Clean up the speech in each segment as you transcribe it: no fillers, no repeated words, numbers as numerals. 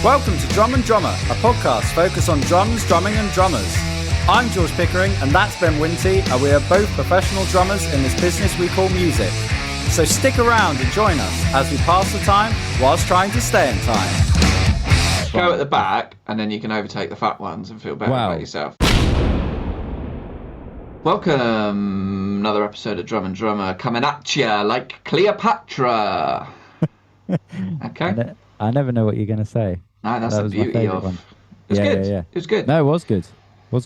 Welcome to Drum and Drummer, a podcast focused on drums, drumming and drummers. I'm George Pickering and that's Ben Winty, and we are both professional drummers in this business we call music. So stick around and join us as we pass the time whilst trying to stay in time. Go at the back and then you can overtake the fat ones and feel better about yourself. Welcome, another episode of Drum and Drummer coming at ya like Cleopatra. Okay. I never know what you're going to say. No, that's the beauty of it. It was good. Yeah. It was good. No, it was good.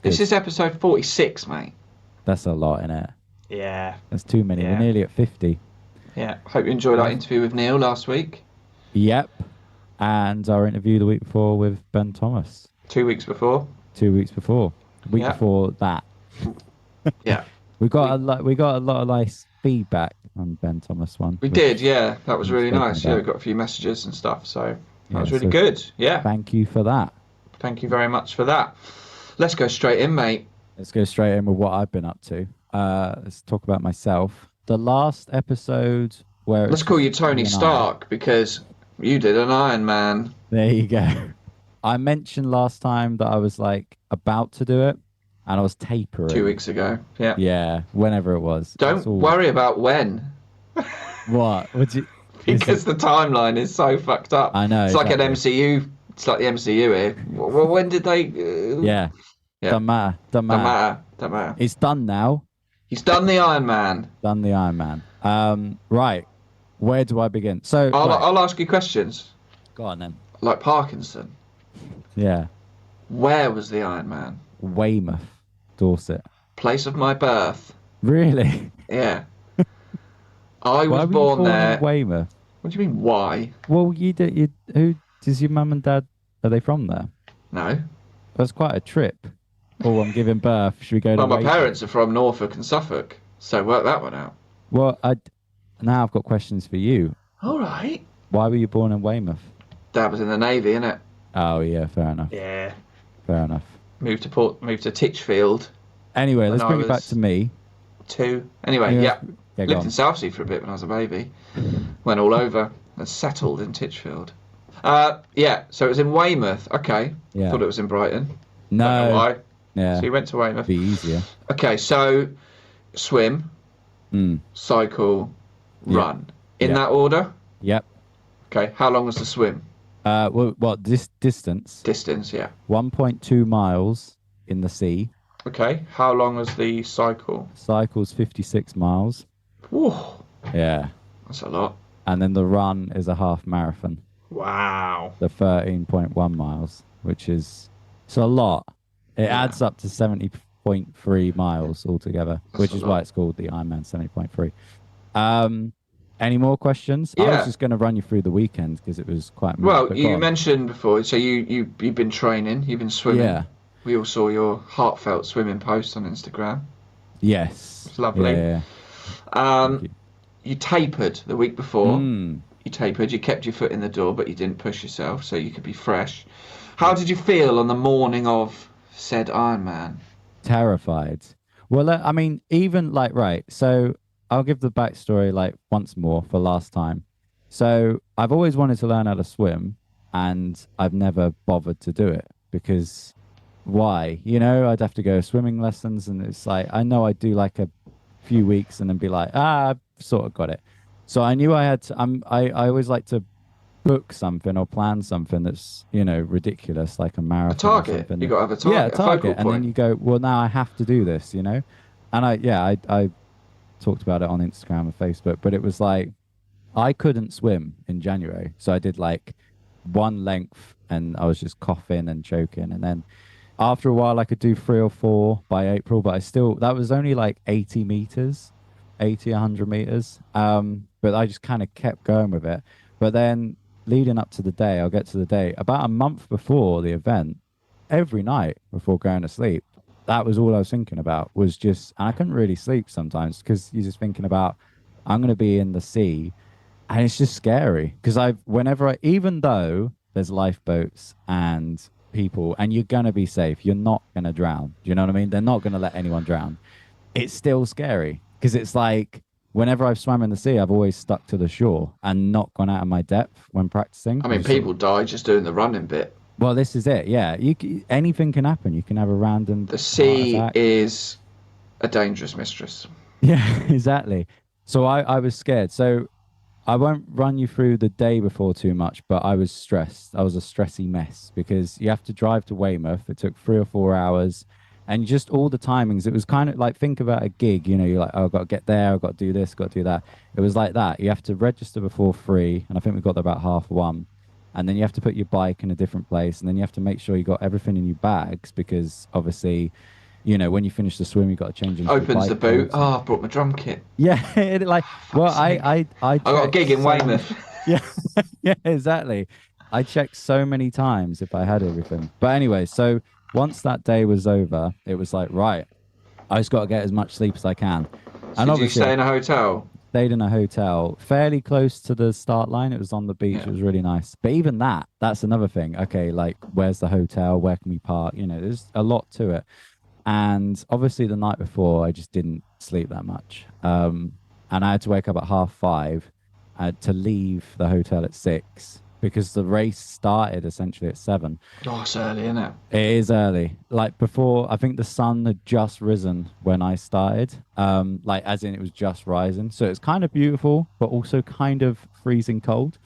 This is episode 46, mate. That's a lot, innit? Yeah. That's too many. Yeah. We're nearly at 50. Yeah. Hope you enjoyed our interview with Neil last week. Yep. And our interview the week before with Ben Thomas. 2 weeks before. 2 weeks before. Week before that. Yeah. We got a lot of nice feedback on Ben Thomas one. We did, yeah. That was really nice. Yeah, we got a few messages and stuff, so that was really good. Yeah. Thank you for that. Thank you very much for that. Let's go straight in, mate. Let's go straight in with what I've been up to. Let's talk about myself. The last episode where let's call you Tony Stark because you did an Ironman. There you go. I mentioned last time that I was like about to do it, and I was tapering. 2 weeks ago. Yeah. Yeah, whenever it was. Don't worry about when. What? Would you? Because the timeline is so fucked up. I know. It's like an MCU. It's like the MCU here. Well, when did they? Yeah. Don't matter. Don't matter. It's done now. He's done the Ironman. Done the Ironman. Right. Where do I begin? So I'll ask you questions. Go on then. Like Parkinson. Yeah. Where was the Ironman? Weymouth, Dorset. Place of my birth. Really? Yeah. I was born there. In Weymouth. What do you mean? Why? Well, who does your mum and dad? Are they from there? No. That's quite a trip. Oh, I'm giving birth. Should we go to? Well, my parents are from Norfolk and Suffolk, so work that one out. Well, now I've got questions for you. All right. Why were you born in Weymouth? Dad was in the Navy, innit? Oh yeah, fair enough. Yeah. Fair enough. Moved to Titchfield. Anyway, let's bring it back to me. 2. Anyway, lived in Southsea for a bit when I was a baby. Went all over and settled in Titchfield. So it was in Weymouth. Okay. Yeah. Thought it was in Brighton. No. Don't know why. Yeah. So you went to Weymouth. Be easier. Okay, so swim, cycle, run. In that order? Yep. Okay. How long was the swim? Distance? Distance, yeah. 1.2 miles in the sea. Okay. How long was the cycle? Cycle's 56 miles. Whew. Yeah. That's a lot. And then the run is a half marathon. Wow. The 13.1 miles, which is... It's a lot. It adds up to 70.3 miles altogether, which is why it's called the Ironman 70.3. Any more questions? Yeah. I was just going to run you through the weekend because it was quite... Well, you mentioned before, so you've been training, you've been swimming. Yeah. We all saw your heartfelt swimming post on Instagram. Yes. It's lovely. Yeah. You tapered the week before. Mm. You tapered, you kept your foot in the door, but you didn't push yourself, so you could be fresh. How did you feel on the morning of said Ironman? Terrified. Well, I mean, even so I'll give the backstory once more for last time. So I've always wanted to learn how to swim and I've never bothered to do it because why? I'd have to go swimming lessons and it's like, I know I'd do like a few weeks and then be like, I've sort of got it. So I knew I had to, I always like to book something or plan something that's, ridiculous, like a marathon. A target. You got to have a target. Yeah, a target. And then you go, well, now I have to do this, And I talked about it on Instagram and Facebook, but it was like, I couldn't swim in January. So I did like one length and I was just coughing and choking. And then after a while, I could do 3 or 4 by April, but that was only like 80 meters, 100 meters. But I just kind of kept going with it. But then leading up to the day, I'll get to the day, about a month before the event, every night before going to sleep, that was all I was thinking about was just, and I couldn't really sleep sometimes because you're just thinking about, I'm going to be in the sea and it's just scary because even though there's lifeboats and people and you're going to be safe, you're not going to drown. Do you know what I mean? They're not going to let anyone drown. It's still scary because it's like, whenever I've swam in the sea, I've always stuck to the shore and not gone out of my depth when practicing. I mean, people die just doing the running bit. Well, this is it. Yeah, anything can happen. You can have a random. The sea is a dangerous mistress. Yeah, exactly. So I was scared. So I won't run you through the day before too much, but I was stressed. I was a stressy mess because you have to drive to Weymouth. It took 3 or 4 hours. And just all the timings, it was kind of like, think about a gig, you know, you're like, oh, I've got to get there, I've got to do this, got to do that. It was like that. You have to register before 3, and I think we got there about 1:30. And then you have to put your bike in a different place, and then you have to make sure you got everything in your bags because obviously, you know, when you finish the swim, you got to change into Opens the boot. Oh, I brought my drum kit. Yeah, I got a gig in Weymouth. Yeah, yeah, exactly. I checked so many times if I had everything. But anyway, so once that day was over, it was like, right, I just got to get as much sleep as I can. So did you stay in a hotel? Stayed in a hotel fairly close to the start line. It was on the beach. Yeah. It was really nice. But even that's another thing. Okay, like, where's the hotel? Where can we park? You know, there's a lot to it. And obviously the night before, I just didn't sleep that much. And I had to wake up at 5:30 to leave the hotel at 6. Because the race started essentially at 7. Oh, it's early, isn't it? It is early. Like before, I think the sun had just risen when I started. Like as in it was just rising. So it's kind of beautiful, but also kind of freezing cold.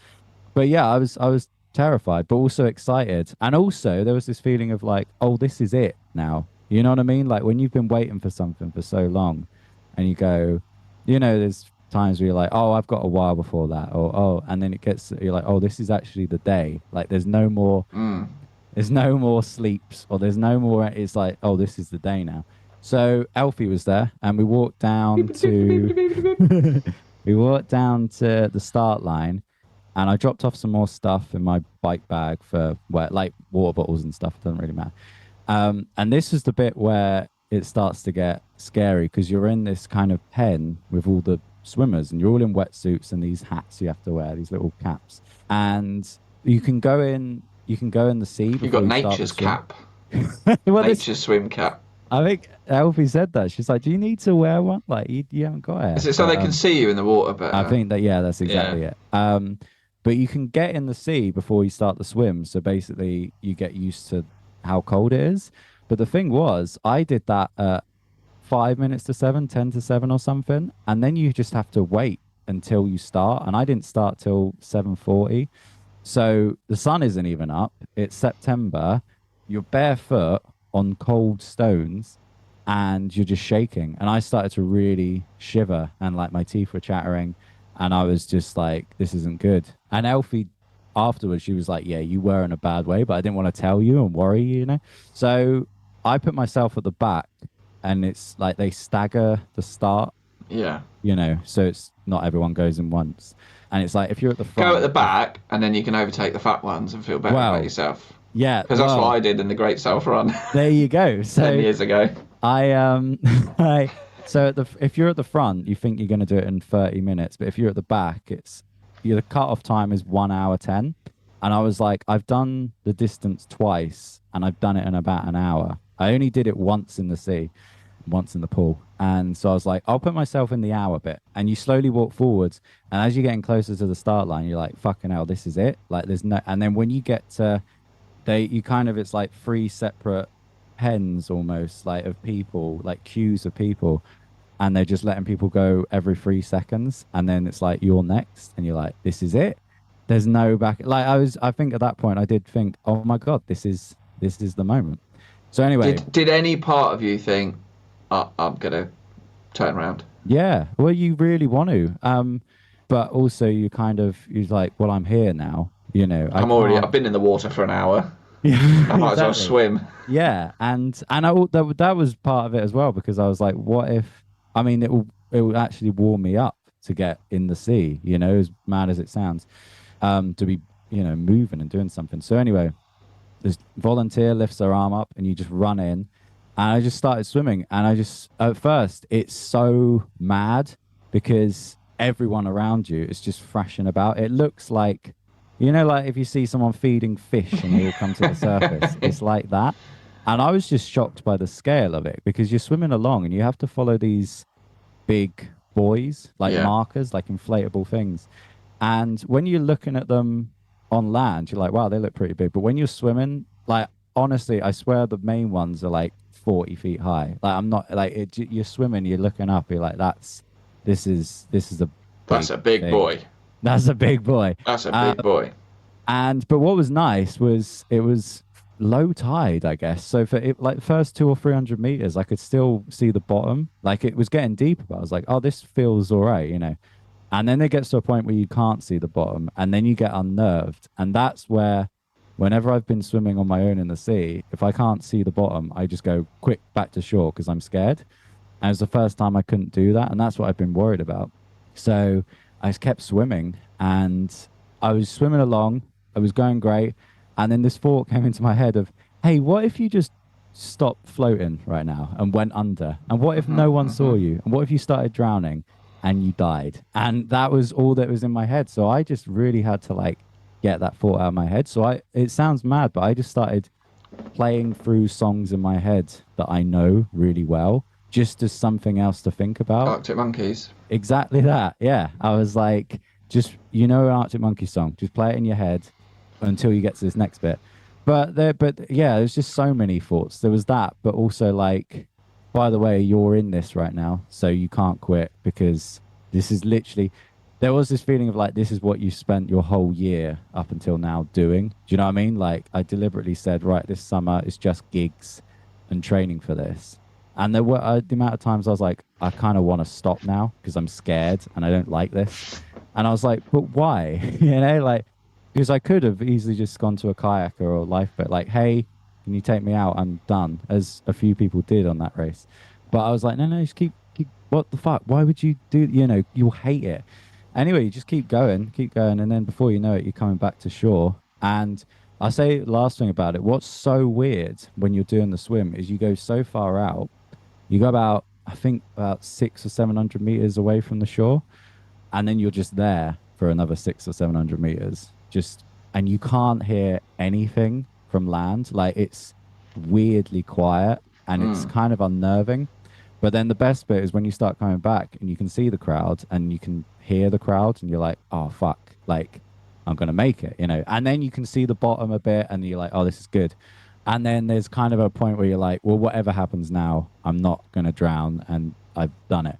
But yeah, I was terrified, but also excited. And also there was this feeling of like, oh, this is it now. You know what I mean? Like when you've been waiting for something for so long and you go, you know, there's times where you're like, oh, I've got a while before that, or oh, and then you're like, oh, this is actually the day. Like there's no more sleeps, or there's no more. It's like, oh, this is the day now. So Elfie was there, and we walked down to the start line, and I dropped off some more stuff in my bike bag for like water bottles and stuff. It doesn't really matter. And this is the bit where it starts to get scary because you're in this kind of pen with all the swimmers and you're all in wetsuits and these hats you have to wear, these little caps, and you can go in the sea. You've got nature's cap. Well, nature's swim cap. I think Elfie said that. She's like, do you need to wear one? Like you haven't got it. Is it so they can see you in the water better? I think that, yeah, that's exactly it. But you can get in the sea before you start the swim, so basically you get used to how cold it is. But the thing was, I did that at 5 minutes to 7, 10 to 7 or something. And then you just have to wait until you start. And I didn't start till 7:40. So the sun isn't even up. It's September. You're barefoot on cold stones and you're just shaking. And I started to really shiver and like my teeth were chattering. And I was just like, this isn't good. And Elfie, afterwards, she was like, yeah, you were in a bad way, but I didn't want to tell you and worry you, you know? So I put myself at the back, and it's like they stagger the start. Yeah. You know, so it's not everyone goes in once. And it's like if you're at the front. Go at the back, and then you can overtake the fat ones and feel better about yourself. Yeah. Because that's what I did in the Great South Run. There you go. So 10 years ago. So if you're at the front, you think you're going to do it in 30 minutes. But if you're at the back, the cut-off time is 1:10. And I was like, I've done the distance twice, and I've done it in about an hour. I only did it once in the sea, once in the pool. And so I was like, I'll put myself in the hour bit. And you slowly walk forwards. And as you're getting closer to the start line, you're like, fucking hell, this is it. Like there's no, and then when you get to, it's like 3 separate pens almost, like of people, like queues of people. And they're just letting people go every 3 seconds. And then it's like, you're next. And you're like, this is it. There's no back. Like I think at that point I did think, oh my God, this is the moment. So anyway, did any part of you think, I'm gonna turn around? Yeah, well, you really want to, but also you're like, well, I'm here now. You know, I've been in the water for an hour. Yeah, I might as well swim. Yeah, and that was part of it as well because I was like, what if? I mean, it will actually warm me up to get in the sea. You know, as mad as it sounds, to be moving and doing something. So anyway. This volunteer lifts her arm up and you just run in, and I just started swimming, and at first it's so mad because everyone around you is just thrashing about. It looks like, like if you see someone feeding fish and they all come to the surface, it's like that. And I was just shocked by the scale of it because you're swimming along and you have to follow these big buoys, like markers, like inflatable things. And when you're looking at them on land, you're like, wow, they look pretty big. But when you're swimming, like, honestly, I swear the main ones are like 40 feet high. Like, I'm not like you're swimming, you're looking up, you're like, this is a big thing. boy. That's a big boy. That's a big boy. But what was nice was it was low tide, I guess. So for it, like first 200 or 300 meters, I could still see the bottom. Like it was getting deeper, but I was like, oh, this feels all right, you know. And then it gets to a point where you can't see the bottom, and then you get unnerved. And that's where, whenever I've been swimming on my own in the sea, if I can't see the bottom, I just go quick back to shore because I'm scared. And it was the first time I couldn't do that, and that's what I've been worried about. So I just kept swimming, and I was swimming along. I was going great. And then this thought came into my head of, hey, what if you just stopped floating right now and went under? And what if no one saw you? And what if you started drowning and you died? And that was all that was in my head. So I just really had to like get that thought out of my head. So it sounds mad, but I just started playing through songs in my head that I know really well, just as something else to think about. Arctic Monkeys. Exactly that. Yeah. I was like, just, you know, an Arctic Monkeys song, just play it in your head until you get to this next bit. But yeah, there's just so many thoughts. There was that, but also like, by the way, you're in this right now, so you can't quit, because this is literally, there was this feeling of like, this is what you spent your whole year up until now doing. Do you know what I mean? Like I deliberately said, right, this summer it's just gigs and training for this. And there were the amount of times I was like, I kind of want to stop now because I'm scared and I don't like this. And I was like, but why? You know, like, because I could have easily just gone to a kayaker or a lifeboat, like, hey, can you take me out? I'm done, as a few people did on that race. But I was like, no, just keep, what the fuck? Why would you do, you know, you'll hate it. Anyway, you just keep going. And then before you know it, you're coming back to shore. And I'll say last thing about it, what's so weird when you're doing the swim is you go so far out, you go about 600 or 700 meters away from the shore. And then you're just there for another 600 or 700 meters. And you can't hear anything from land. Like it's weirdly quiet and it's kind of unnerving. But then the best bit is when you start coming back and you can see the crowd and you can hear the crowd and you're like, oh fuck, like I'm gonna make it, you know. And then you can see the bottom a bit and you're like, oh, this is good. And then there's kind of a point where you're like, well, whatever happens now, I'm not gonna drown and I've done it.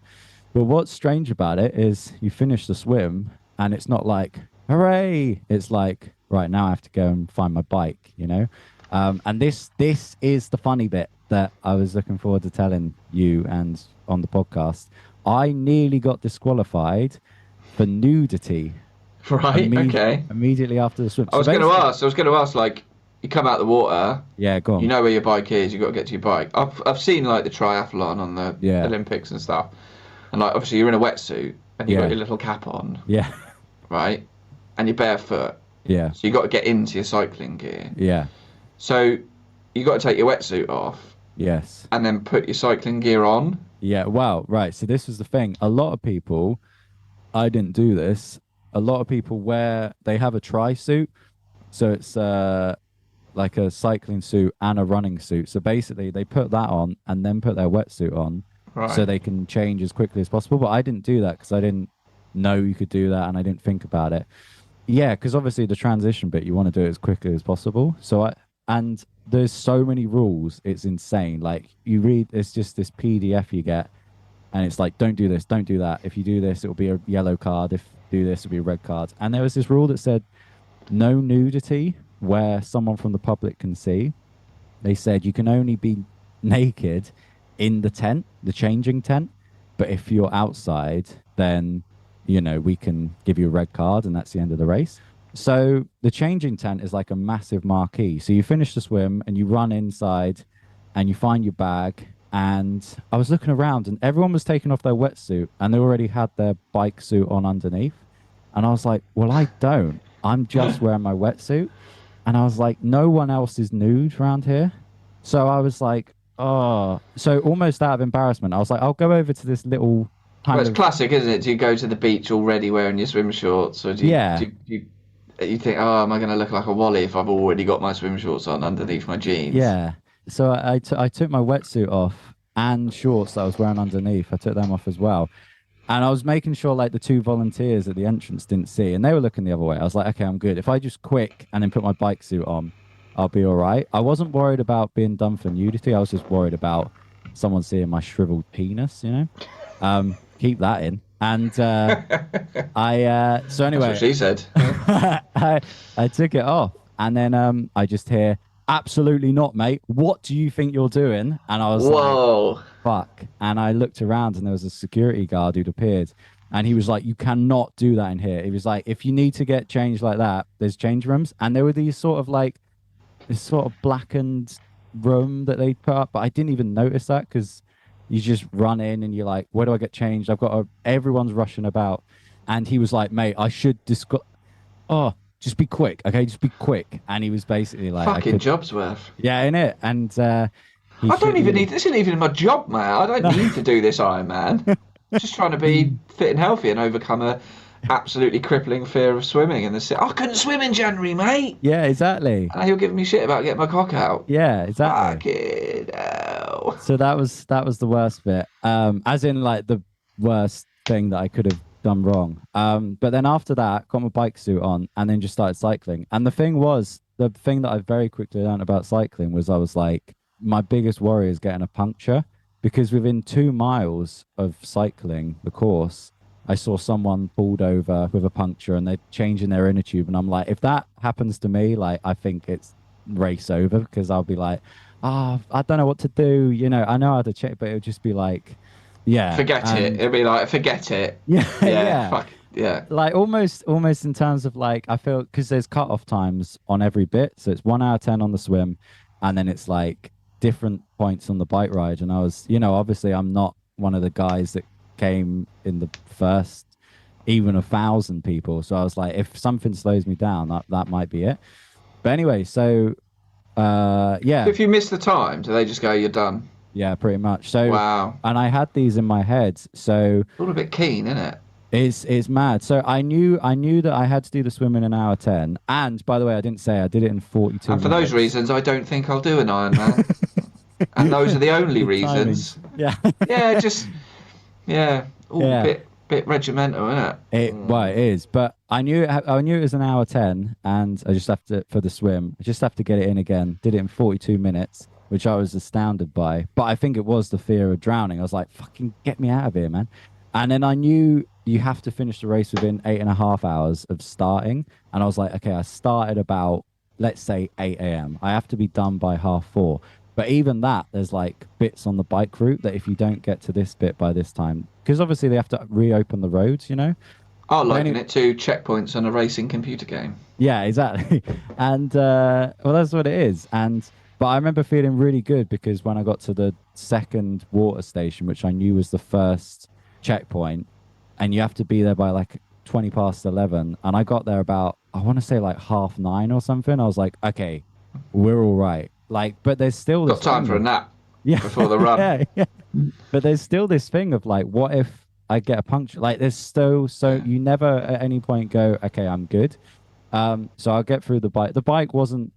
But what's strange about it is you finish the swim and it's not like, hooray! It's like, right, now I have to go and find my bike, you know? And this is the funny bit that I was looking forward to telling you and on the podcast. I nearly got disqualified for nudity. Right, okay. Immediately after the swim. I was going to ask, like, you come out of the water. Yeah, go on. You know where your bike is, you've got to get to your bike. I've seen, like, the triathlon on the Olympics and stuff. And, like, obviously you're in a wetsuit and you've got your little cap on. Yeah. Right? And you're barefoot. Yeah. So you got to get into your cycling gear. Yeah. So you got to take your wetsuit off. Yes. And then put your cycling gear on. Yeah. Well, right. So this was the thing. A lot of people, I didn't do this. A lot of people they have a tri-suit. So it's like a cycling suit and a running suit. So basically they put that on and then put their wetsuit on so they can change as quickly as possible. But I didn't do that because I didn't know you could do that and I didn't think about it. Yeah, because obviously the transition bit, you want to do it as quickly as possible. And there's so many rules, it's insane. Like you read, it's just this PDF you get and it's like, don't do this, don't do that. If you do this, it'll be a yellow card. If you do this, it'll be a red card. And there was this rule that said no nudity where someone from the public can see. They said you can only be naked in the tent, the changing tent. But if you're outside, then, you know, we can give you a red card and that's the end of the race. So the changing tent is like a massive marquee. So you finish the swim and you run inside and you find your bag. And I was looking around and everyone was taking off their wetsuit and they already had their bike suit on underneath. And I was like, well, I don't. I'm just wearing my wetsuit. And I was like, no one else is nude around here. So I was like, oh. So almost out of embarrassment, I was like, I'll go over to this little... Well, it's classic, isn't it? Do you go to the beach already wearing your swim shorts? Or do you think, oh, am I going to look like a wally if I've already got my swim shorts on underneath my jeans? Yeah. So I took my wetsuit off and shorts that I was wearing underneath. I took them off as well. And I was making sure like the two volunteers at the entrance didn't see, and they were looking the other way. I was like, okay, I'm good. If I just quick and then put my bike suit on, I'll be all right. I wasn't worried about being done for nudity. I was just worried about someone seeing my shriveled penis, keep that in. And so anyway, that's what she said. I took it off, and then I just hear, absolutely not, mate. What do you think you're doing? And I was like, fuck. And I looked around, and there was a security guard who'd appeared, and he was like, you cannot do that in here. He was like, if you need to get changed like that, there's change rooms. And there were these sort of like this sort of blackened room that they put up, but I didn't even notice that because you just run in and you're like, where do I get changed? Everyone's rushing about. And he was like, mate, I should just be quick, okay? Just be quick. And he was basically like, fucking job's worth. Yeah, innit? And I don't even need, this isn't even my job, mate. I don't need to do this Ironman. I'm just trying to be fit and healthy and overcome a absolutely crippling fear of swimming in the sea. I couldn't swim in January, mate. Yeah, exactly. And you're giving me shit about getting my cock out. Yeah, exactly. Fucking hell. So that was the worst bit. As in like the worst thing that I could have done wrong. But then after that, got my bike suit on and then just started cycling. And the thing that I very quickly learned about cycling was I was like, my biggest worry is getting a puncture, because within 2 miles of cycling the course, I saw someone pulled over with a puncture and they're changing their inner tube. And I'm like, if that happens to me, like, I think it's race over, because I'll be like, I don't know what to do. I know how to check, but it'll just be like, yeah. Forget it. It'll be like, forget it. Yeah. Yeah. Fuck, yeah. Like almost in terms of like, I feel, because there's cut-off times on every bit. So it's 1 hour 10 on the swim. And then it's like different points on the bike ride. And I was, obviously I'm not one of the guys that came in the first even 1,000 people, so I was like, if something slows me down, that might be it. But anyway, so yeah, if you miss the time, do they just go, you're done? Yeah, pretty much. So wow. And I had these in my head, so all a bit keen, isn't it? It's mad. So I knew that I had to do the swim in 1 hour 10, and by the way, I didn't say I did it in 42 and for minutes. those reasons, I don't think I'll do an Ironman. And those are the only reasons. Yeah. Bit regimental, isn't it? Well, it is, but I knew it was 1 hour 10, and I just have to, for the swim, I just have to get it in again. Did it in 42 minutes, which I was astounded by. But I think it was the fear of drowning. I was like, fucking get me out of here, man. And then I knew you have to finish the race within 8.5 hours of starting. And I was like, okay, I started about, let's say 8 a.m. I have to be done by 4:30. But even that, there's like bits on the bike route that if you don't get to this bit by this time, because obviously they have to reopen the roads, I liken it to checkpoints on a racing computer game. Yeah, exactly. And well, that's what it is. But I remember feeling really good, because when I got to the second water station, which I knew was the first checkpoint, and you have to be there by like 20 past 11, and I got there about, I want to say like 9:30 or something. I was like, okay, we're all right. Like, but there's still this got time for a nap before the run. Yeah. But there's still this thing of like, what if I get a puncture? Like, there's so you never at any point go, okay, I'm good. So I'll get through the bike. The bike wasn't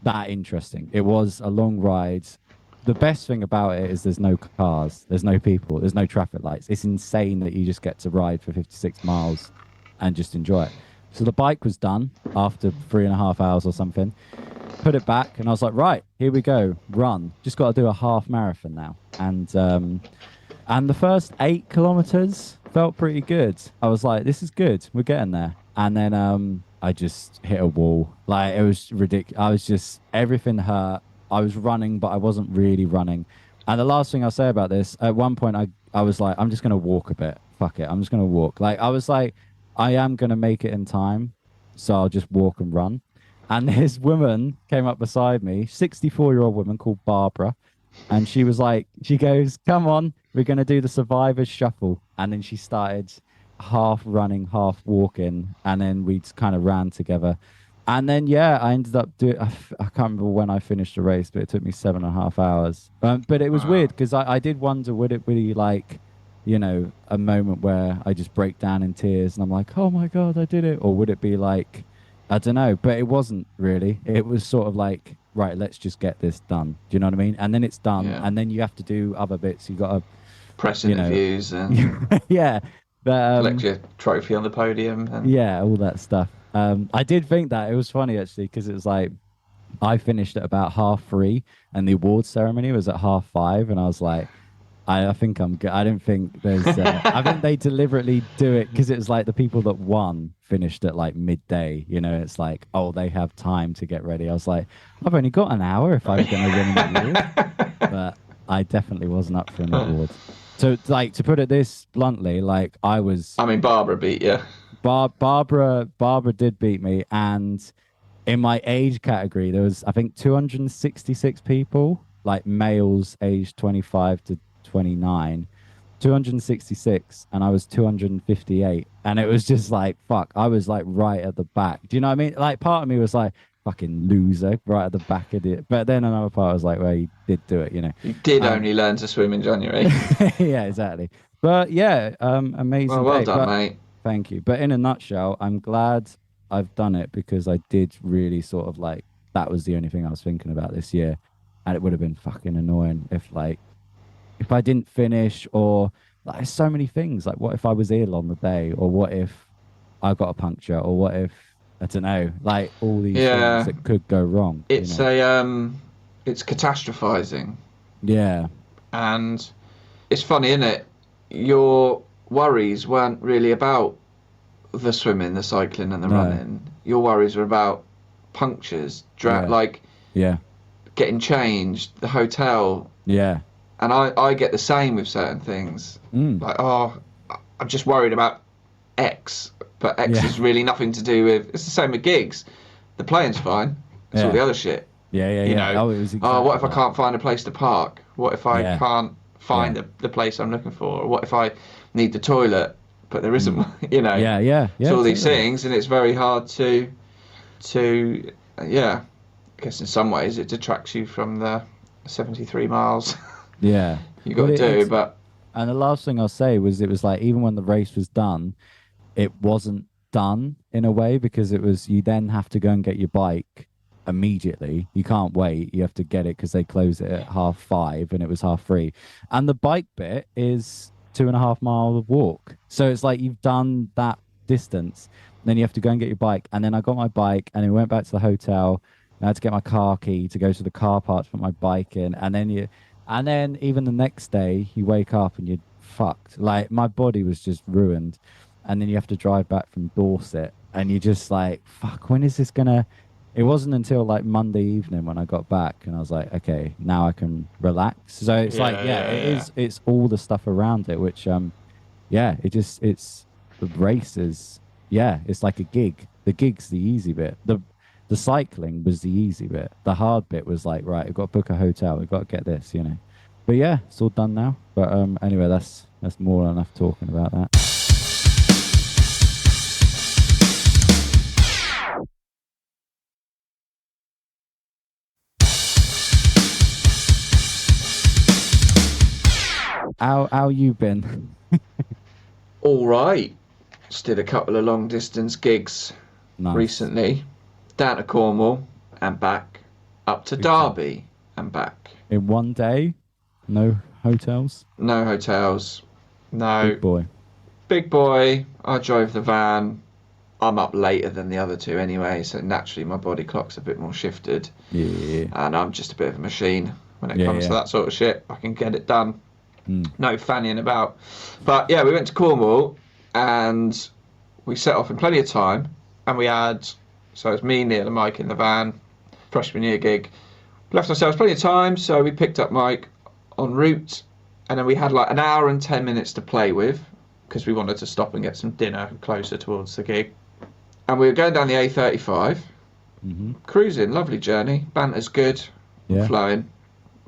that interesting. It was a long ride. The best thing about it is there's no cars, there's no people, there's no traffic lights. It's insane that you just get to ride for 56 miles and just enjoy it. So the bike was done after 3.5 hours or something. Put it back, and I was like, right, here we go, run. Just got to do a half marathon now. And the first 8 kilometers felt pretty good. I was like, this is good, we're getting there. And then I just hit a wall. Like, it was ridiculous. I was just, everything hurt. I was running, but I wasn't really running. And the last thing I'll say about this, at one point I was like, I'm just going to walk a bit. Fuck it, I'm just going to walk. Like, I was like, I am going to make it in time, so I'll just walk and run. And this woman came up beside me, 64-year-old woman called Barbara. And she was like, she goes, come on, we're going to do the survivor's shuffle. And then she started half running, half walking. And then we kind of ran together. And then, yeah, I ended up doing, I can't remember when I finished the race, but it took me 7.5 hours. But it was weird, because I did wonder, would it be like, a moment where I just break down in tears and I'm like, oh my God, I did it? Or would it be like, I don't know, but it wasn't really. It was sort of like, right, let's just get this done. Do you know what I mean? And then it's done, and then you have to do other bits. You got to press interviews and yeah. But, collect your trophy on the podium. And... yeah, all that stuff. I did think that it was funny actually because it was like I finished at about 3:30, and the awards ceremony was at 5:30, and I was like, I think I'm good. I don't think there's. I think they deliberately do it because it was like the people that won finished at like midday. You know, it's like, oh, they have time to get ready. I was like, I've only got an hour if I'm going to win an award, but I definitely wasn't up for an award. So, like, to put it this bluntly, like I was. I mean, Barbara beat you. Barbara did beat me, and in my age category, there was I think 266 people, like males aged 25 to 29, 266, and I was 258, and it was just like fuck. I was like right at the back. Do you know what I mean? Like part of me was like fucking loser, right at the back of it, but then another part was like, well, you did do it, you know. You did only learn to swim in January. Yeah, exactly. But yeah, amazing. Well day. done, But, mate. thank you. But in a nutshell, I'm glad I've done it because I did really sort of like that was the only thing I was thinking about this year, and it would have been fucking annoying if I didn't finish, or like there's so many things. Like what if I was ill on the day, or what if I got a puncture, or what if I don't know, like all these things that could go wrong. It's it's catastrophizing. Yeah. And it's funny, isn't it? Your worries weren't really about the swimming, the cycling, and the running. Your worries were about punctures, like getting changed, the hotel. Yeah. And I get the same with certain things. Like, oh, I'm just worried about X, but X has really nothing to do with. It's the same with gigs. The playing's fine. It's all the other shit. Yeah. You know, it was exactly what if I can't find a place to park? What if I can't find the place I'm looking for? Or what if I need the toilet, but there isn't one? You know. Yeah. It's all these things, and it's very hard to I guess in some ways it detracts you from the 73 miles. Yeah. You got to do, but. And the last thing I'll say was it was like even when the race was done, it wasn't done in a way because it was you then have to go and get your bike immediately. You can't wait. You have to get it because they close it at 5:30 and it was 3:30. And the bike bit is 2.5 mile walk. So it's like you've done that distance. Then you have to go and get your bike. And then I got my bike and I went back to the hotel. I had to get my car key to go to the car park to put my bike in. And then even the next day you wake up and you're fucked. Like my body was just ruined. And then you have to drive back from Dorset and you're just like, fuck, when is this gonna... It wasn't until like Monday evening when I got back and I was like, okay, now I can relax. So it's it's all the stuff around it, which, it's the race is, it's like a gig. The gig's the easy bit. The cycling was the easy bit. The hard bit was like, right, we've got to book a hotel. We've got to get this, you know. But yeah, it's all done now. But anyway, that's more than enough talking about that. How you been? All right. Just did a couple of long distance gigs recently. Down to Cornwall and back. Up to Derby and back. In one day? No hotels? No hotels. No. Big boy. Big boy. I drove the van. I'm up later than the other two anyway, so naturally my body clock's a bit more shifted. Yeah. And I'm just a bit of a machine when it comes to that sort of shit. I can get it done. No fannying about. But yeah, we went to Cornwall and we set off in plenty of time. And we had, so it's me, Neil and Mike in the van, freshman year gig. Left ourselves plenty of time, so we picked up Mike en route. And then we had like an hour and 10 minutes to play with because we wanted to stop and get some dinner closer towards the gig. And we were going down the A35, cruising, lovely journey, banter's good, flowing.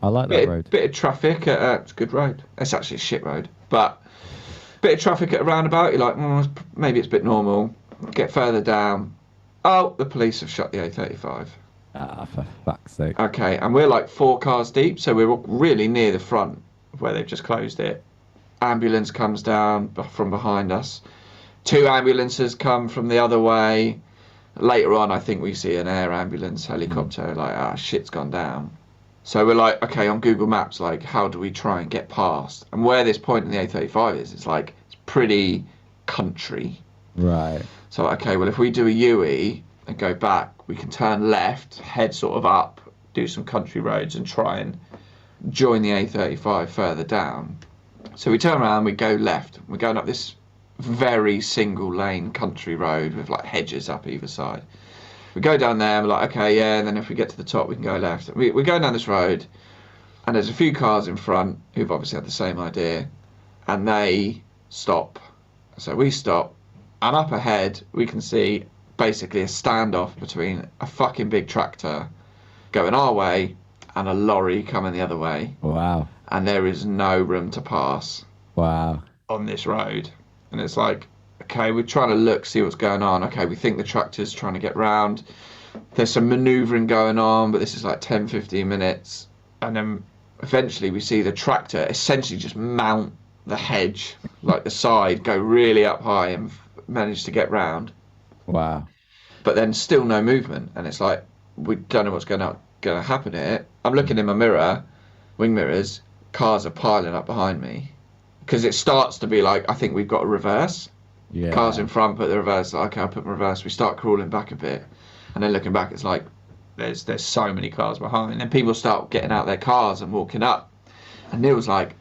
I like that road. Bit of traffic, it's a good road. It's actually a shit road, but bit of traffic at a roundabout, you're like, maybe it's a bit normal. Get further down, the police have shut the A35. Ah, for fuck's sake. Okay, and we're like 4 cars deep, so we're really near the front where they've just closed it. Ambulance comes down from behind us. 2 ambulances come from the other way. Later on, I think we see an air ambulance helicopter, like, shit's gone down. So we're like, okay, on Google Maps, like, how do we try and get past? And where this point in the A35 is, it's like, it's pretty country. Right. So, okay, well, if we do a UE and go back, we can turn left, head sort of up, do some country roads and try and join the A35 further down. So we turn around, we go left. We're going up this very single lane country road with like hedges up either side. We go down there and we're like, okay, yeah, and then if we get to the top, we can go left. We're going down this road and there's a few cars in front who've obviously had the same idea and they stop. So we stop and up ahead we can see basically a standoff between a fucking big tractor going our way and a lorry coming the other way. Wow. And there is no room to pass. Wow. On this road. And it's like, okay, we're trying to look, see what's going on. Okay, we think the tractor's trying to get round. There's some manoeuvring going on, but this is like 10, 15 minutes. And then eventually we see the tractor essentially just mount the hedge, like the side, go really up high and manage to get round. Wow. But then still no movement. And it's like, we don't know what's going to happen here. I'm looking in my mirror, wing mirrors, cars are piling up behind me. Because it starts to be like, I think we've got a reverse. Yeah. Cars in front, put the reverse. Okay, I'll put my reverse. We start crawling back a bit. And then looking back, it's like, there's so many cars behind. And then people start getting out their cars and walking up. And Neil's like,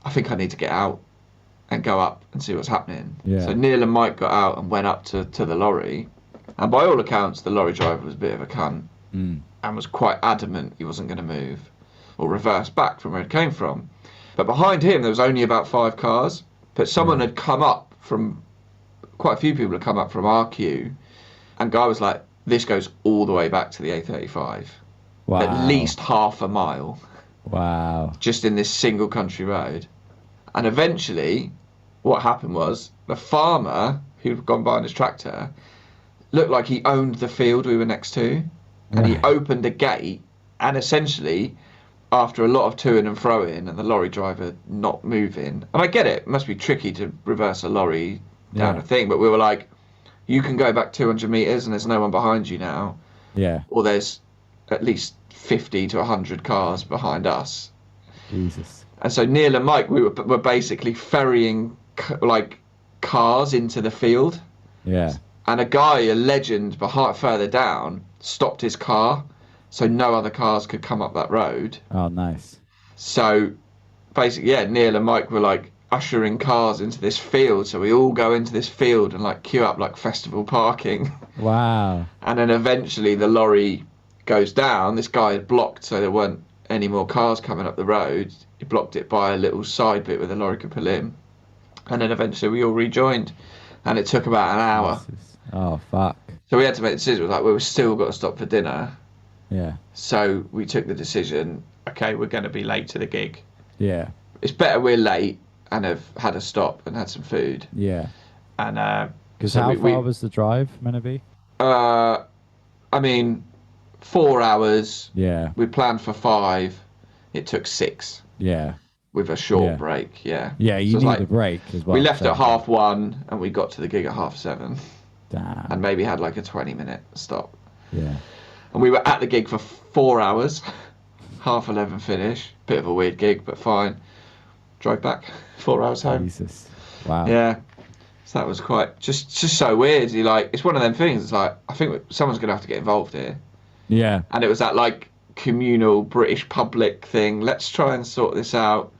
I think I need to get out and go up and see what's happening. Yeah. So Neil and Mike got out and went up to the lorry. And by all accounts, the lorry driver was a bit of a cunt. And was quite adamant he wasn't going to move or reverse back from where it came from. But behind him, there was only about 5 cars. But someone had come up from, quite a few people had come up from our queue. And Guy was like, this goes all the way back to the A35. Wow. At least half a mile. Wow. Just in this single country road. And eventually, what happened was, the farmer who'd gone by on his tractor looked like he owned the field we were next to. And he opened a gate, and essentially, after a lot of to-ing and fro-ing, and the lorry driver not moving, and I get it, it must be tricky to reverse a lorry down a thing, but we were like, you can go back 200 metres and there's no one behind you now. Yeah. Or there's at least 50 to 100 cars behind us. Jesus. And so Neil and Mike, we were basically ferrying like cars into the field. Yeah. And a guy, a legend further down, stopped his car so no other cars could come up that road. Oh, nice. So basically, yeah, Neil and Mike were like ushering cars into this field. So we all go into this field and like queue up like festival parking. Wow. And then eventually the lorry goes down. This guy had blocked so there weren't any more cars coming up the road. He blocked it by a little side bit where the lorry could pull in. And then eventually we all rejoined. And it took about an hour. Oh, fuck. So we had to make the decision. It was like, well, we've still got to stop for dinner. Yeah. So we took the decision, okay, we're going to be late to the gig. Yeah. It's better we're late and have had a stop and had some food. Yeah. And because so how far was the drive meant to be? I mean, 4 hours. Yeah. We planned for 5. It took 6. Yeah. With a short break, yeah. Yeah, you need a break as well. We left at 1:30 and we got to the gig at 7:30. Damn. And maybe had like a 20-minute stop. Yeah. And we were at the gig for 4 hours. 11:30 finish. Bit of a weird gig, but fine. Drove back 4 hours home. Jesus. Wow. Yeah. So that was quite just so weird. It's one of them things. It's like, I think someone's gonna have to get involved here. Yeah. And it was that like communal British public thing. Let's try and sort this out.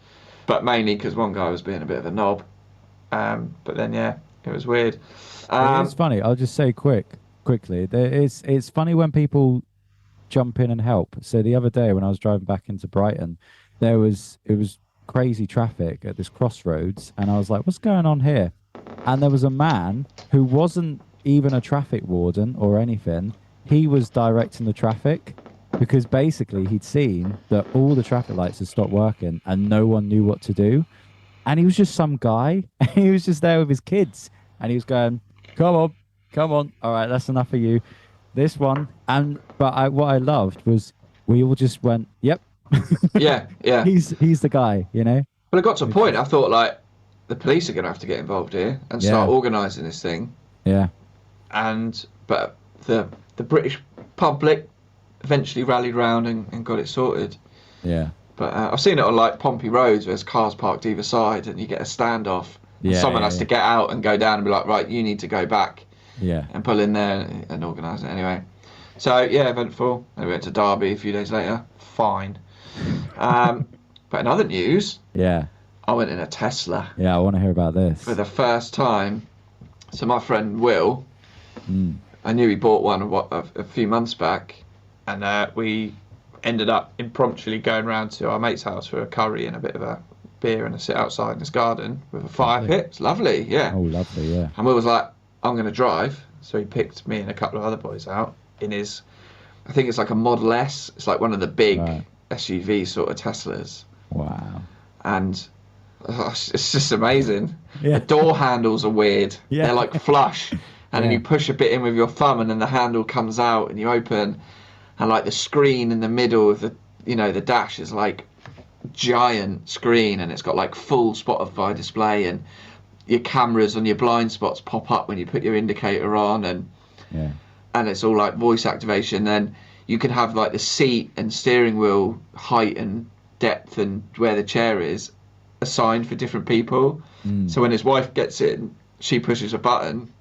But mainly because one guy was being a bit of a knob. But then yeah, it was weird. It's funny. I'll just say quickly. It's funny when people jump in and help. So the other day when I was driving back into Brighton, it was crazy traffic at this crossroads, and I was like, "What's going on here?" And there was a man who wasn't even a traffic warden or anything. He was directing the traffic because basically he'd seen that all the traffic lights had stopped working and no one knew what to do. And he was just some guy. He was just there with his kids, and he was going, come on. All right, that's enough of you. This one. But what I loved was we all just went, yep. Yeah. He's the guy, you know? But it got to a point, I thought, like, the police are going to have to get involved here and start organising this thing. Yeah. But the British public eventually rallied round and got it sorted. Yeah. But I've seen it on, like, Pompey roads where there's cars parked either side and you get a standoff And Yeah, someone yeah, has to yeah. get out and go down and be like, right, you need to go back Yeah. and pull in there and organise it anyway. So yeah, eventful. And we went to Derby a few days later. Fine. But in other news, Yeah. I went in a Tesla Yeah. I want to hear about this. for the first time. So my friend Will, Mm. I knew he bought one a few months back, and we ended up impromptu going round to our mate's house for a curry and a bit of a beer and a sit outside in his garden with a fire Lovely. pit. It's lovely, yeah. Oh, lovely. Yeah. And Will was like, I'm going to drive. So he picked me and a couple of other boys out in his, I think it's like a Model S. It's like one of the big Right. SUV sort of Teslas. Wow. And it's just amazing. Yeah. The door handles are weird. Yeah. They're like flush. And then Yeah. you push a bit in with your thumb and then the handle comes out and you open. And like the screen in the middle of the, the dash is like giant screen, and it's got like full Spotify display, and your cameras on your blind spots pop up when you put your indicator on, and Yeah. it's all like voice activation. Then you can have like the seat and steering wheel height and depth and where the chair is assigned for different people. So when his wife gets in, she pushes a button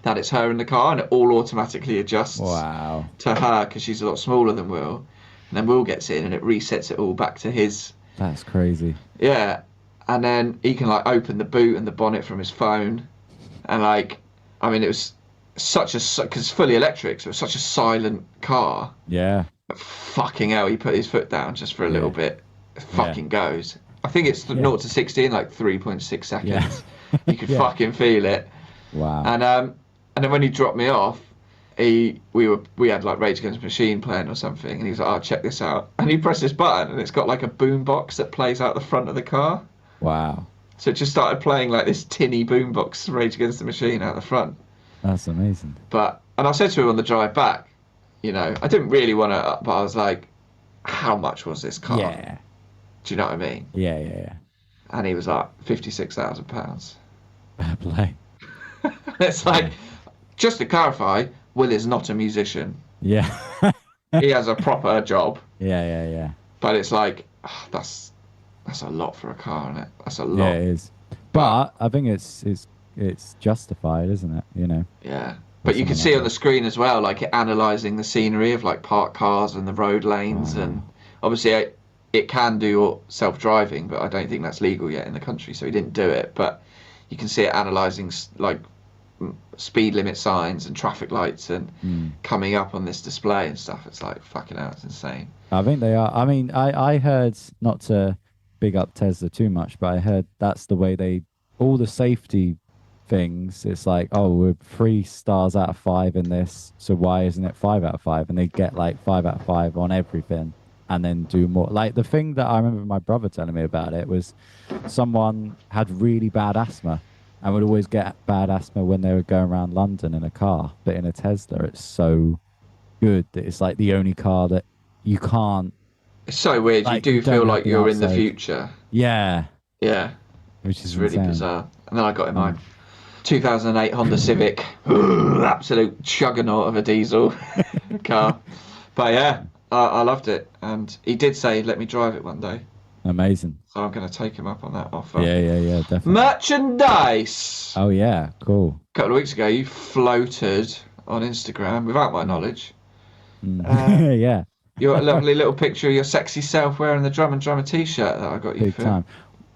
that it's her in the car, and it all automatically adjusts Wow. to her because she's a lot smaller than Will. And then Will gets in and it resets it all back to his. That's crazy. Yeah. And then he can like open the boot and the bonnet from his phone. And like, I mean, it was such a, because it's fully electric, so it was such a silent car. Yeah. But fucking hell, he put his foot down just for a little bit. It fucking goes. I think it's 0 to 60 in like 3.6 seconds. Yeah. You could Yeah. fucking feel it. Wow. And then when he dropped me off, we had like Rage Against the Machine playing or something, and he was like, "Oh, check this out." And he pressed this button, and it's got like a boom box that plays out the front of the car. Wow. So it just started playing like this tinny boom box Rage Against the Machine out the front. That's amazing. And I said to him on the drive back, I didn't really want to, but I was like, "How much was this car?" Yeah. Do you know what I mean? Yeah. Yeah. Yeah. And he was like, £56,000. Fair play. It's like, just to clarify, Will is not a musician. Yeah. He has a proper job. Yeah. Yeah. Yeah. But it's like, that's a lot for a car, isn't it? That's a lot. Yeah, it is. But I think it's justified, isn't it? Yeah. But you can see on the screen as well, like it analysing the scenery of like parked cars and the road lanes, and obviously it can do self-driving, but I don't think that's legal yet in the country, so he didn't do it. But you can see it analysing like speed limit signs and traffic lights and coming up on this display and stuff. It's like, fucking hell, it's insane. I think they are. I mean, I heard, not to big up Tesla too much, but I heard that's the way all the safety things, it's like, oh, we're 3 stars out of 5 in this, so why isn't it 5 out of 5? And they get like 5 out of 5 on everything and then do more. Like the thing that I remember my brother telling me about it was someone had really bad asthma and would always get bad asthma when they were going around London in a car. But in a Tesla, it's so good that it's like the only car that you can't. It's so weird. Like, You you do don't feel have like the you're in the outside. future. Yeah, Yeah. which It's is really insane. bizarre. And then I got in my 2008 Honda Civic, absolute juggernaut of a diesel car. But yeah, I loved it. And he did say, let me drive it one day. Amazing. So I'm going to take him up on that offer. Yeah, definitely. Merchandise! Oh yeah, cool. A couple of weeks ago, you floated on Instagram, without my knowledge, Yeah, your lovely little picture of your sexy self wearing the Drum and Drummer t-shirt that I got you big for. time.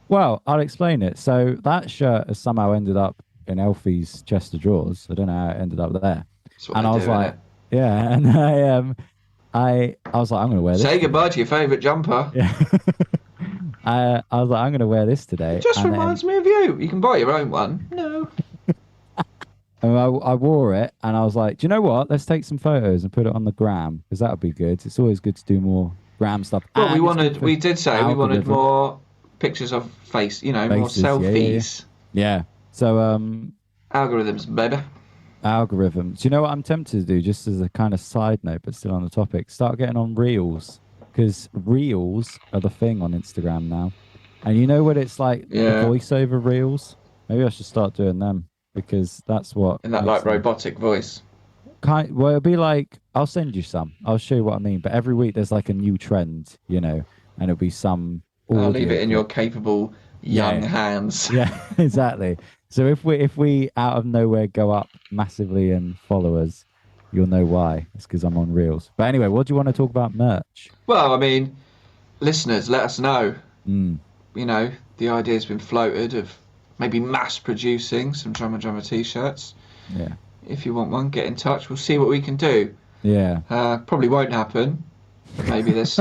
Well, I'll explain it. So that shirt has somehow ended up in Elfie's chest of drawers. I don't know how it ended up there. That's what And they I was do, like, innit? yeah, and I was like, I'm gonna wear this. Say goodbye to your favourite jumper. Yeah. I was like, I'm gonna wear this today. It just and reminds me of you. You can buy your own one. No. And I wore it, and I was like, do you know what? Let's take some photos and put it on the gram because that would be good. It's always good to do more gram stuff. Well, And we did say we wanted algorithm. more pictures of face, more Faces, yeah, selfies. Yeah. So Algorithms, baby. algorithms. Do you know what I'm tempted to do? Just as a kind of side note, but still on the topic, start getting on reels because reels are the thing on Instagram now. And you know what it's like, Yeah. the voiceover reels. Maybe I should start doing them because that's what. In that makes like them- robotic voice. Well, it'll be like, I'll send you some. I'll show you what I mean. But every week there's like a new trend, and it'll be some. I'll leave audio it in your clip. capable young hands. Yeah, exactly. So if we out of nowhere go up massively in followers, you'll know why. It's because I'm on Reels. But anyway, what do you want to talk about merch? Well, I mean, listeners, let us know. Mm. You know, the idea's been floated of maybe mass producing some Drummer t-shirts. Yeah. If you want one, get in touch. We'll see what we can do. Yeah. Probably won't happen. Maybe there's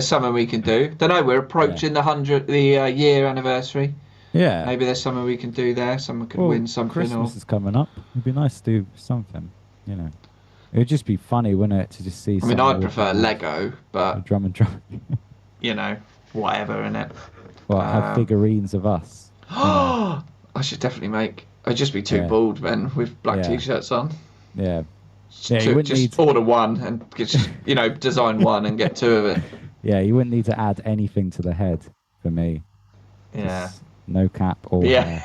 something we can do. Don't know. We're approaching the year anniversary. Yeah. Maybe there's something we can do there. Someone could win something. Christmas is coming up. It'd be nice to do something. You know, it would just be funny, wouldn't it, to just see. I mean, I'd prefer Lego, but drum. you know, whatever in it. Well, have figurines of us. I should definitely make. I'd just be too bald, men, with black t-shirts on. Yeah. You wouldn't just order one and just, design one and get two of it. Yeah, you wouldn't need to add anything to the head for me. Yeah. Just no cap or hair.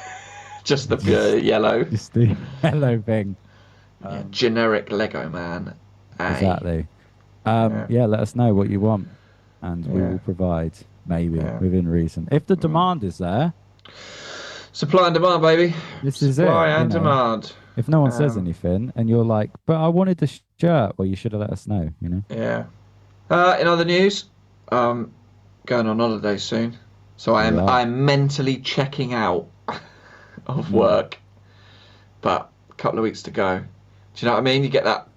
Just the pure yellow. Just the yellow thing. Generic Lego man. Exactly. Yeah, let us know what you want, and we will provide, maybe within reason, if the demand is there. Supply and demand, baby. This is Supply and demand. If no one says anything, and you're like, "But I wanted the shirt," well, you should have let us know. Yeah. In other news, going on holiday soon, so I'm mentally checking out of work, but a couple of weeks to go. Do you know what I mean? You get that.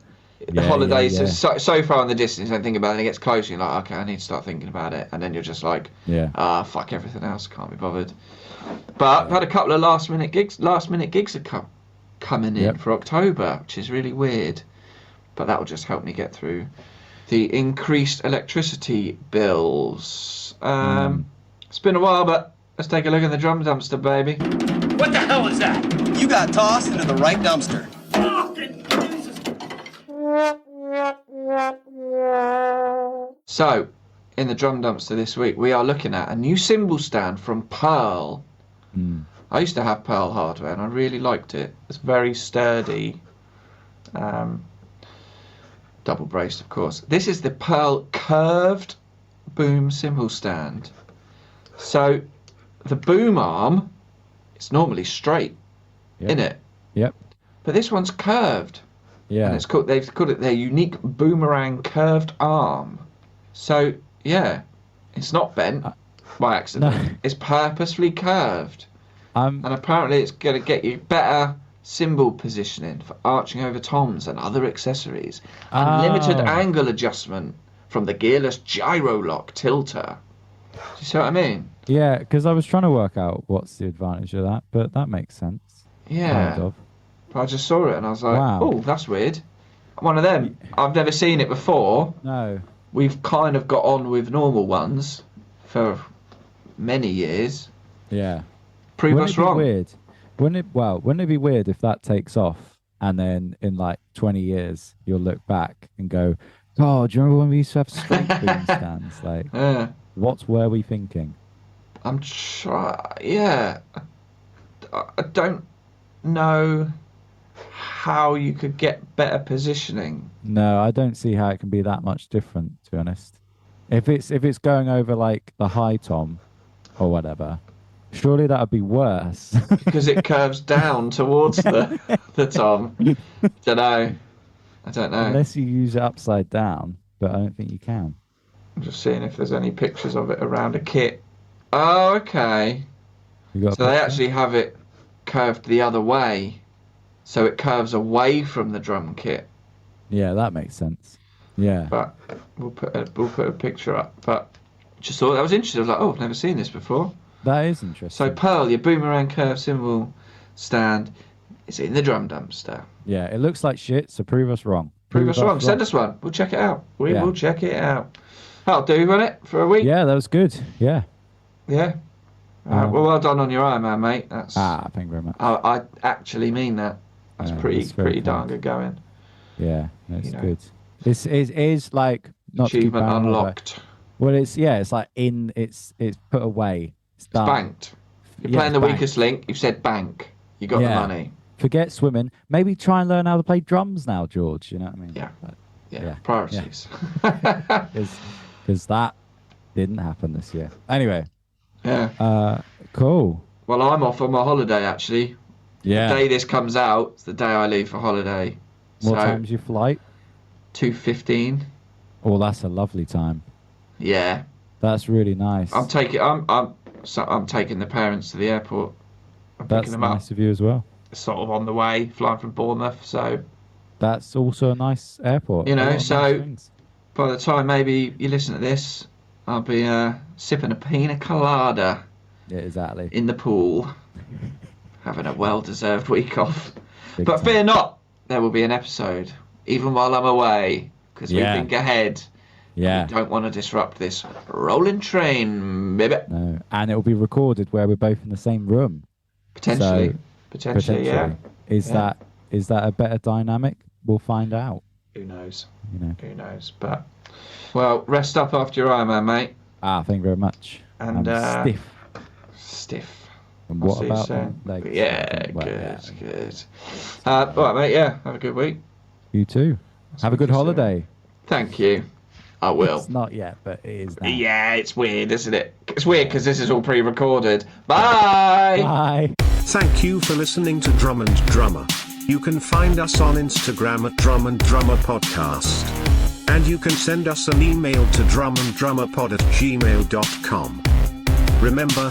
The holidays are so far in the distance, and think about it, and it gets closer, you're like, okay, I need to start thinking about it, and then you're just like, fuck everything else, can't be bothered. But I've had a couple of last minute gigs are coming in for October, which is really weird, but that will just help me get through the increased electricity bills. It's been a while, but let's take a look in the drum dumpster, baby. What the hell is that? You got tossed into the right dumpster. So, in the drum dumpster this week, we are looking at a new cymbal stand from Pearl. I used to have Pearl hardware and I really liked it. It's very sturdy. Double braced, of course. This is the Pearl curved boom cymbal stand. So, the boom arm is normally straight, isn't it? Yep. But this one's curved. Yeah. And they've called it their unique boomerang curved arm. So, yeah, it's not bent by accident. No. It's purposefully curved. And apparently it's going to get you better cymbal positioning for arching over toms and other accessories. Unlimited angle adjustment from the gearless gyro lock tilter. Do you see what I mean? Yeah, because I was trying to work out what's the advantage of that, but that makes sense. Yeah. Kind of. I just saw it and I was like, wow. Oh, that's weird. One of them. I've never seen it before. No. We've kind of got on with normal ones for many years. Yeah. Prove us wrong. Weird? Wouldn't it be weird if that takes off and then in like 20 years you'll look back and go, oh, do you remember when we used to have straight boom stands? Like, what were we thinking? I'm trying. Yeah. I don't know how you could get better positioning. No, I don't see how it can be that much different, to be honest. If it's going over like the high tom or whatever, surely that would be worse. Because it curves down towards the tom. I don't know. Unless you use it upside down, but I don't think you can. I'm just seeing if there's any pictures of it around a kit. Oh, okay. So they actually have it curved the other way. So it curves away from the drum kit. Yeah, that makes sense. Yeah. But we'll put a picture up. But just thought that was interesting. I was like, oh, I've never seen this before. That is interesting. So Pearl, your boomerang curved cymbal stand is in the drum dumpster. Yeah, it looks like shit, so prove us wrong. Prove us wrong. Send us one. We'll check it out. We will check it out. That'll do, won't it, for a week? Yeah, that was good. Yeah. Yeah. Well done on your Ironman, mate. That's. Thank you very much. I actually mean that. That's pretty darn good going. Yeah, that's good. This is like not achievement unlocked. Well, it's like it's put away. It's done. Banked. You're playing the weakest link. You've said bank. You got the money. Forget swimming. Maybe try and learn how to play drums now, George. You know what I mean? Yeah. Priorities. Because that didn't happen this year. Anyway. Yeah. Cool. Well, I'm off on my holiday, actually. Yeah. The day this comes out, it's the day I leave for holiday. What time's your flight? 2:15. Oh, that's a lovely time. Yeah. That's really nice. I'm taking the parents to the airport. I'm That's picking them nice up. of you as well. Sort of on the way, flying from Bournemouth. So, That's also a nice airport. You know, A lot of so- nice things. by the time maybe you listen to this, I'll be sipping a pina colada Yeah, exactly. in the pool, having a well-deserved week off. Big But time. fear not, there will be an episode, even while I'm away, because Yeah. we think ahead. Yeah. We don't want to disrupt this rolling train, baby. No, and it will be recorded where we're both in the same room. Potentially, So, potentially, yeah. Is Yeah. that a better dynamic? We'll find out. Who knows? You know. Who knows? But well, rest up after your Ironman, mate. Thank you very much. And, I'm stiff. Stiff. And I'll what see you about soon. the legs? Yeah, Well, good, yeah. good. All right, mate. Yeah, have a good week. You too. Have a speak good to you soon. holiday. Thank you. I will. It's not yet, but it is now. Yeah, it's weird, isn't it? It's weird because this is all pre-recorded. Bye. Bye. Thank you for listening to Drum and Drummer. You can find us on Instagram at Drum and Drummer Podcast. And you can send us an email to drumanddrummerpod@gmail.com. Remember,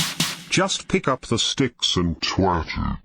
just pick up the sticks and twat it.